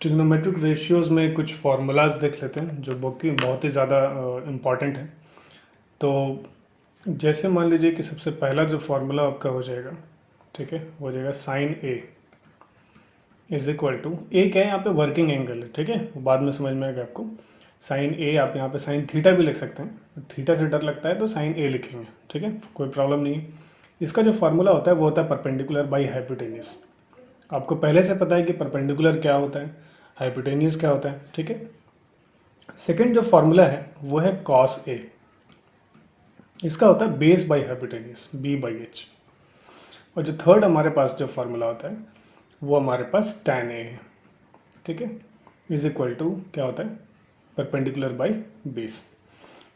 Trigonometric ratios में कुछ formulas देख लेते हैं जो बहुत ही ज़्यादा इम्पॉर्टेंट है। तो जैसे मान लीजिए कि सबसे पहला जो फार्मूला आपका हो जाएगा, ठीक है, हो जाएगा sine A is equal to, A क्या है यहाँ पे, वर्किंग एंगल है, ठीक है, वो बाद में समझ में आएगा आपको। साइन ए, आप यहाँ पे साइन थीटा भी लिख सकते हैं, थीटा से डर लगता है तो साइन ए लिखेंगे, ठीक है, कोई प्रॉब्लम नहीं है। इसका जो फार्मूला होता है वो होता है परपेंडिकुलर बाई हाइपोटेन्यूज। आपको पहले से पता है कि परपेंडिकुलर क्या होता है, हाइपोटेन्यूज क्या होता है, ठीक है। सेकंड जो फार्मूला है वो है कॉस ए, इसका होता है base by hypotenuse, B by H. और जो थर्ड हमारे पास जो फार्मूला होता है वो हमारे पास tan ए है, ठीक है, इज इक्वल टू क्या होता है, परपेंडिकुलर बाई बेस।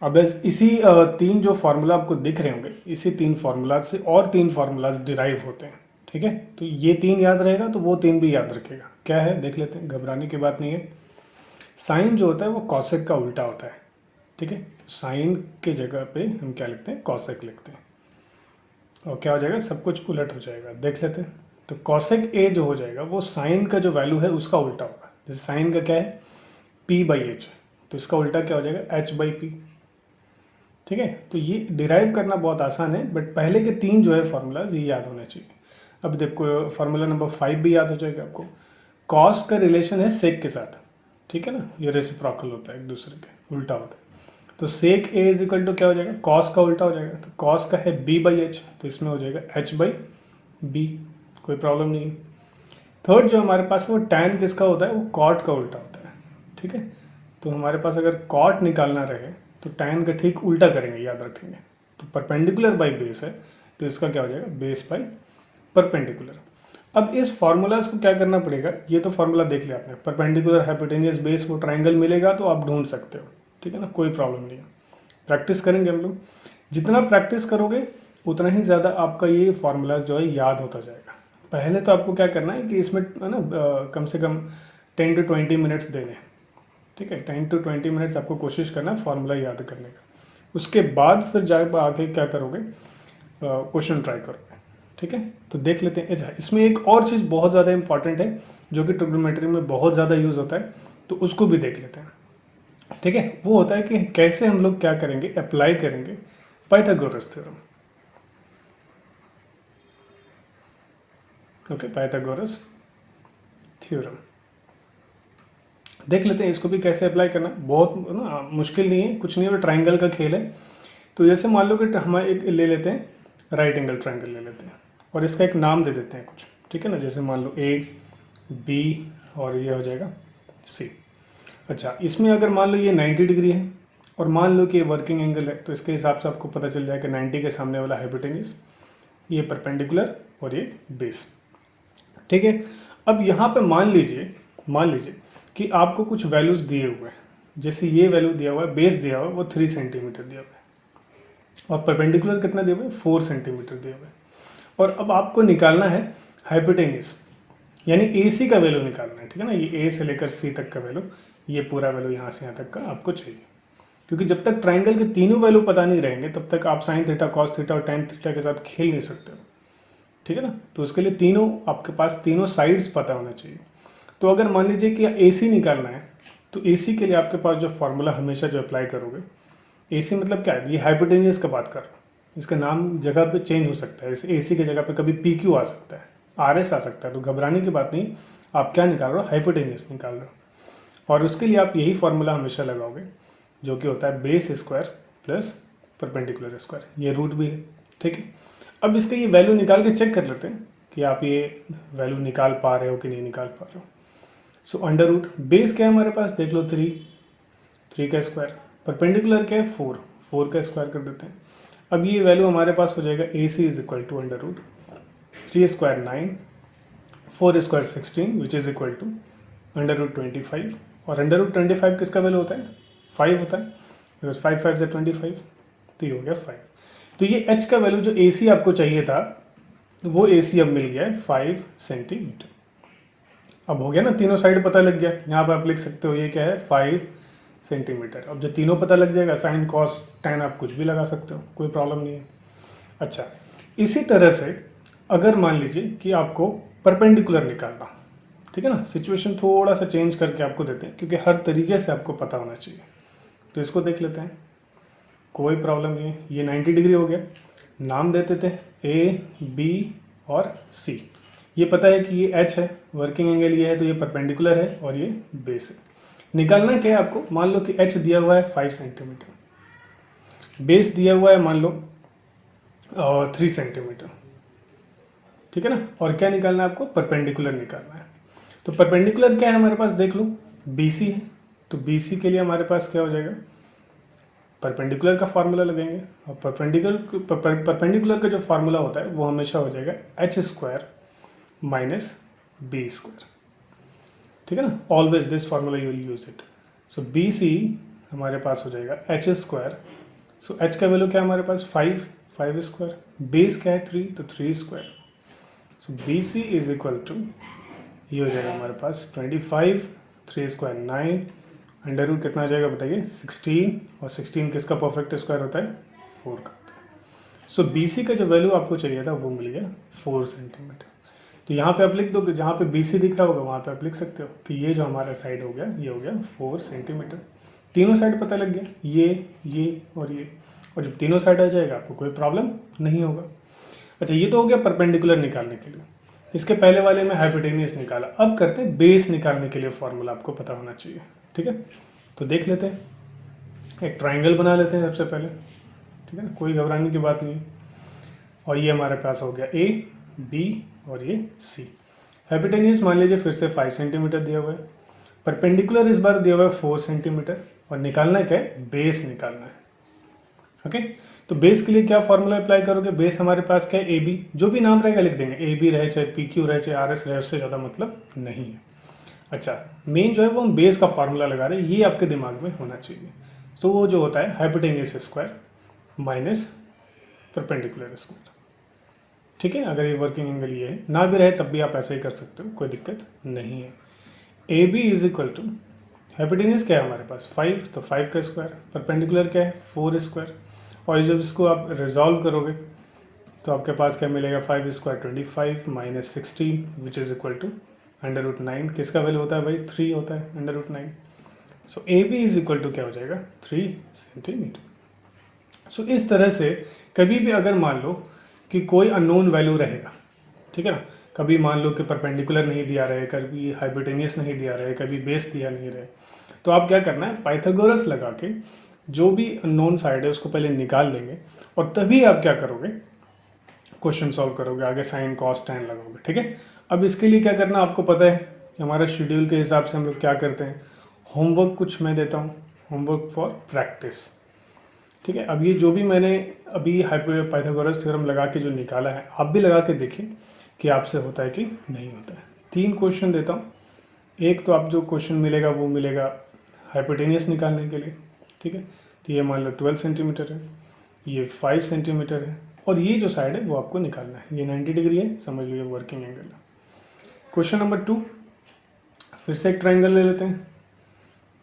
अब इसी तीन जो फार्मूला आपको दिख रहे होंगे, इसी तीन फार्मूला से और तीन फार्मूलाज डिराइव होते हैं, ठीक है। तो ये तीन याद रहेगा तो वो तीन भी याद रखेगा। क्या है देख लेते हैं, घबराने की बात नहीं है। साइन जो होता है वो कॉसेक का उल्टा होता है, ठीक है। साइन के जगह पे हम क्या लिखते हैं, कॉसेक लिखते हैं, और क्या हो जाएगा, सब कुछ उलट हो जाएगा। देख लेते हैं, तो कॉसेक ए जो हो जाएगा वो साइन का जो वैल्यू है उसका उल्टा होगा। जैसे साइन का क्या है, पी बाई एच, तो इसका उल्टा क्या हो जाएगा, एच बाई पी, ठीक है। तो ये डिराइव करना बहुत आसान है, बट पहले के तीन जो है फार्मूलाज ये याद होने चाहिए। अब देखो फार्मूला नंबर 5 भी याद हो जाएगा आपको। कॉस का रिलेशन है सेक के साथ, ठीक है ना, ये रेसिप्रोकल होता है, एक दूसरे के उल्टा होता है। तो सेक ए इज इक्वल टू क्या हो जाएगा, कॉस का उल्टा हो जाएगा। तो कॉस का है बी बाई एच, तो इसमें हो जाएगा एच बाई बी, कोई प्रॉब्लम नहीं है। थर्ड जो हमारे पास है वो टैन किसका होता है, वो कॉट का उल्टा होता है, ठीक है। तो हमारे पास अगर कॉट निकालना रहे तो टैन का ठीक उल्टा करेंगे, याद रखेंगे। तो परपेंडिकुलर बाई बेस है, तो इसका क्या हो जाएगा, बेस बाई परपेंडिकुलर। अब इस फार्मूलाज को क्या करना पड़ेगा, ये तो फार्मूला देख लिया आपने, परपेंडिकुलर हाइपोटेनियस बेस वो ट्राइंगल मिलेगा तो आप ढूंढ सकते हो, ठीक है ना, कोई प्रॉब्लम नहीं है। प्रैक्टिस करेंगे हम लोग, जितना प्रैक्टिस करोगे उतना ही ज़्यादा आपका ये फार्मूलाज जो है याद होता जाएगा। पहले तो आपको क्या करना है कि इसमें है ना कम से कम 10 to 20 मिनट्स देने, ठीक है, 10 to 20 मिनट्स आपको कोशिश करना है फार्मूला याद करने का। उसके बाद फिर जाकर आगे क्या करोगे, क्वेश्चन ट्राई करोगे, ठीक है। तो देख लेते हैं। अच्छा, इसमें एक और चीज़ बहुत ज़्यादा इंपॉर्टेंट है जो कि ट्रिग्नोमेट्री में बहुत ज़्यादा यूज़ होता है, तो उसको भी देख लेते हैं, ठीक है। वो होता है कि कैसे हम लोग क्या करेंगे, अप्लाई करेंगे Pythagoras theorem. Okay, Pythagoras theorem देख लेते हैं, इसको भी कैसे अप्लाई करना। बहुत ना मुश्किल नहीं है, कुछ नहीं है, ट्राइंगल का खेल है। तो जैसे मान लो कि हम एक ले लेते हैं, राइट एंगल ट्राइंगल ले लेते हैं और इसका एक नाम दे देते हैं कुछ, ठीक है ना। जैसे मान लो ए बी और ये हो जाएगा सी। अच्छा, इसमें अगर मान लो ये 90 डिग्री है और मान लो कि ये वर्किंग एंगल है, तो इसके हिसाब से आपको पता चल जाएगा 90 के सामने वाला हाइपोटेन्यूज, ये परपेंडिकुलर और ये बेस, ठीक है। अब यहाँ पे मान लीजिए कि आपको कुछ वैल्यूज़ दिए हुए हैं, जैसे ये वैल्यू दिया हुआ है, बेस दिया हुआ है वो 3 सेंटीमीटर दिया हुआ है और परपेंडिकुलर कितना दिया हुआ है, 4 सेंटीमीटर दिया हुआ है। और अब आपको निकालना है हाइपोटेन्यूज, यानी ए सी का वैल्यू निकालना है, ठीक है ना। ये ए से लेकर सी तक का वैल्यू, ये पूरा वैल्यू यहाँ से यहाँ तक का आपको चाहिए, क्योंकि जब तक ट्राइंगल के तीनों वैल्यू पता नहीं रहेंगे तब तक आप साइन थीटा, कॉस थीटा और टेन थीटा के साथ खेल नहीं सकते हो, ठीक है ना। तो उसके लिए तीनों आपके पास तीनों साइड्स पता होना चाहिए। तो अगर मान लीजिए कि ए सी निकालना है, तो ए सी के लिए आपके पास जो फार्मूला हमेशा जो अप्लाई करोगे, ए सी मतलब क्या है, ये हाइपोटेन्यूज का बात कर रहा हूँ, इसका नाम जगह पे चेंज हो सकता है। जैसे ए सी की जगह पे कभी पी क्यू आ सकता है, आर एस आ सकता है, तो घबराने की बात नहीं, आप क्या निकाल रहे हो, हाइपोटेन्यूज निकाल रहे हो। और उसके लिए आप यही फार्मूला हमेशा लगाओगे जो कि होता है base square plus perpendicular square, ये रूट भी है, ठीक है। अब इसका ये वैल्यू निकाल के चेक कर लेते हैं कि आप ये वैल्यू निकाल पा रहे हो कि नहीं निकाल पा रहे हो। सो अंडर रूट, बेस क्या है हमारे पास, देख लो 3 का स्क्वायर, परपेंडिकुलर क्या है 4 का स्क्वायर कर देते हैं। अब ये वैल्यू हमारे पास हो जाएगा A C is equal to under root 3 square 9, 4 square 16 which is equal to under root 25। और अंडर रूट 25 किसका वैल्यू होता है, 5 होता है, बिकॉज 5 5 से 25, तो ये हो गया 5। तो ये h का वैल्यू जो ए सी आपको चाहिए था वो ए सी अब मिल गया है 5 सेंटीमीटर। अब हो गया ना, तीनों साइड पता लग गया। यहाँ पर आप लिख सकते हो ये क्या है, 5 सेंटीमीटर। अब जब तीनों पता लग जाएगा, साइन कॉस टेन आप कुछ भी लगा सकते हो, कोई प्रॉब्लम नहीं है। अच्छा, इसी तरह से अगर मान लीजिए कि आपको परपेंडिकुलर निकालना, ठीक है ना, सिचुएशन थोड़ा सा चेंज करके आपको देते हैं क्योंकि हर तरीके से आपको पता होना चाहिए। तो इसको देख लेते हैं, कोई प्रॉब्लम नहीं है। ये 90 डिग्री हो गया, नाम देते थे ए बी और सी। ये पता है कि ये एच है, वर्किंग एंगल ये है, तो ये परपेंडिकुलर है और ये बेस है। निकालना क्या है आपको, मान लो कि एच दिया हुआ है 5 सेंटीमीटर, बेस दिया हुआ है मान लो 3 सेंटीमीटर, ठीक है ना। और क्या निकालना है आपको, परपेंडिकुलर निकालना है। तो परपेंडिकुलर क्या है हमारे पास, देख लो BC है, तो BC के लिए हमारे पास क्या हो जाएगा, परपेंडिकुलर का फार्मूला लगेंगे। और परपेंडिकुलर का जो फार्मूला होता है वो हमेशा हो जाएगा h² माइनस B², ठीक है ना। Always this formula you will use it. So BC हमारे पास हो जाएगा h²। सो h का वैल्यू क्या है हमारे पास, 5² बेस क्या है 3, तो 3²। सो BC इज इक्वल टू, ये हो जाएगा हमारे पास 25, 3² 9, अंडर रूट कितना आ जाएगा बताइए, 16, और 16 किसका परफेक्ट स्क्वायर होता है, 4 का होता है। सो BC का जो वैल्यू आपको चाहिए था वो मिल गया 4 सेंटीमीटर। तो यहाँ पे आप लिख दो कि जहाँ पे BC दिख रहा होगा वहाँ पे आप लिख सकते हो कि ये जो हमारा साइड हो गया ये हो गया 4 सेंटीमीटर। तीनों साइड पता लग गया, ये और ये, और जब तीनों साइड आ जाएगा आपको कोई प्रॉब्लम नहीं होगा। अच्छा, ये तो हो गया परपेंडिकुलर निकालने के लिए। इसके पहले वाले में हाइपोटेनियस निकाला, अब करते हैं बेस निकालने के लिए फॉर्मूला आपको पता होना चाहिए, ठीक है। तो देख लेते हैं, एक ट्राइंगल बना लेते हैं सबसे पहले, ठीक है ना, कोई घबराने की बात नहीं। और ये हमारे पास हो गया A B और ये C। हाइपोटेनियस मान लीजिए फिर से 5 सेंटीमीटर दिया हुआ है, परपेंडिकुलर इस बार दिया हुआ है 4 सेंटीमीटर, और निकालना क्या है, बेस निकालना है। ओके, तो बेस के लिए क्या फॉर्मूला अप्लाई करोगे, बेस हमारे पास क्या है, AB, जो भी नाम रहेगा लिख देंगे, AB रहे चाहे PQ रहे चाहे RS रहे, उससे ज़्यादा मतलब नहीं है। अच्छा, मेन जो है वो हम बेस का फार्मूला लगा रहे हैं, ये आपके दिमाग में होना चाहिए। तो वो जो होता है hypotenuse square minus perpendicular square, ठीक है। अगर ये वर्किंग एंगल ये है, ना भी रहे तब भी आप ऐसे ही कर सकते हो, कोई दिक्कत नहीं है। AB is equal to, hypotenuse क्या है हमारे पास 5, तो 5 का स्क्वायर, परपेंडिकुलर क्या है 4²। और जब इसको आप रिजॉल्व करोगे तो आपके पास क्या मिलेगा, 5² 25 minus 16 which is equal to under root 9। किसका वैल्यू होता है भाई, 3 होता है, under root 9। So AB is equal to क्या हो जाएगा, 3 सेंटीमीटर। सो इस तरह से कभी भी अगर मान लो कि कोई अननोन वैल्यू रहेगा, ठीक है ना, कभी मान लो कि परपेंडिकुलर नहीं दिया रहे, कभी हाइपोटेनियस नहीं दिया रहे, कभी बेस दिया नहीं रहे, तो आप क्या करना है, पाइथागोरस लगा के जो भी अननोन साइड है उसको पहले निकाल लेंगे, और तभी आप क्या करोगे, क्वेश्चन सॉल्व करोगे, आगे साइन कॉस टैन लगाओगे, ठीक है। अब इसके लिए क्या करना आपको पता है कि हमारा शेड्यूल के हिसाब से हम लोग क्या करते हैं, होमवर्क कुछ मैं देता हूँ, होमवर्क फॉर प्रैक्टिस, ठीक है। अब ये जो भी मैंने अभी पाइथागोरस थ्योरम लगा के जो निकाला है, आप भी लगा के देखिए कि आपसे होता है कि नहीं होता है। 3 क्वेश्चन देता हूँ, एक तो आप जो क्वेश्चन मिलेगा वो मिलेगा हाइपोटेनियस निकालने के लिए, ठीक है। तो ये मान लो 12 सेंटीमीटर है, ये 5 सेंटीमीटर है, और ये जो साइड है वो आपको निकालना है, ये 90 डिग्री है, समझ लो ये वर्किंग एंगल है। क्वेश्चन नंबर 2, फिर से एक ट्राइंगल ले लेते हैं,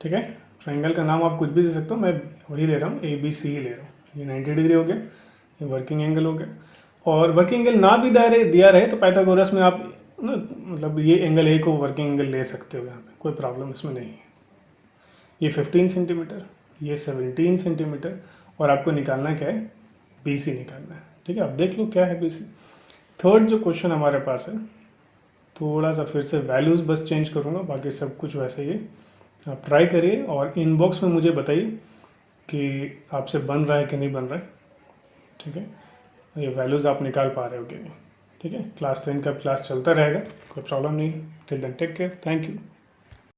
ठीक है। ट्राइंगल का नाम आप कुछ भी दे सकते हो, मैं वही ले रहा हूँ, ABC ले रहा हूँ। ये 90 डिग्री हो गया, ये वर्किंग एंगल हो गया। और वर्किंग एंगल ना भी दिया रहे तो पाइथागोरस में आप ना, मतलब ये एंगल A को वर्किंग एंगल ले सकते हो, यहाँ पे कोई प्रॉब्लम इसमें नहीं है। ये 15 सेंटीमीटर, ये 17 सेंटीमीटर, और आपको निकालना क्या है, BC निकालना है, ठीक है। अब देख लो क्या है BC। थर्ड जो क्वेश्चन हमारे पास है, थोड़ा सा फिर से वैल्यूज़ बस चेंज करूँगा, बाकी सब कुछ वैसे ही। आप ट्राई करिए और इनबॉक्स में मुझे बताइए कि आपसे बन रहा है कि नहीं बन रहा है, ठीक है। ये वैल्यूज़ आप निकाल पा रहे हो कि नहीं, ठीक है। क्लास 10 का क्लास चलता रहेगा, कोई प्रॉब्लम नहीं। Till then take care, thank you.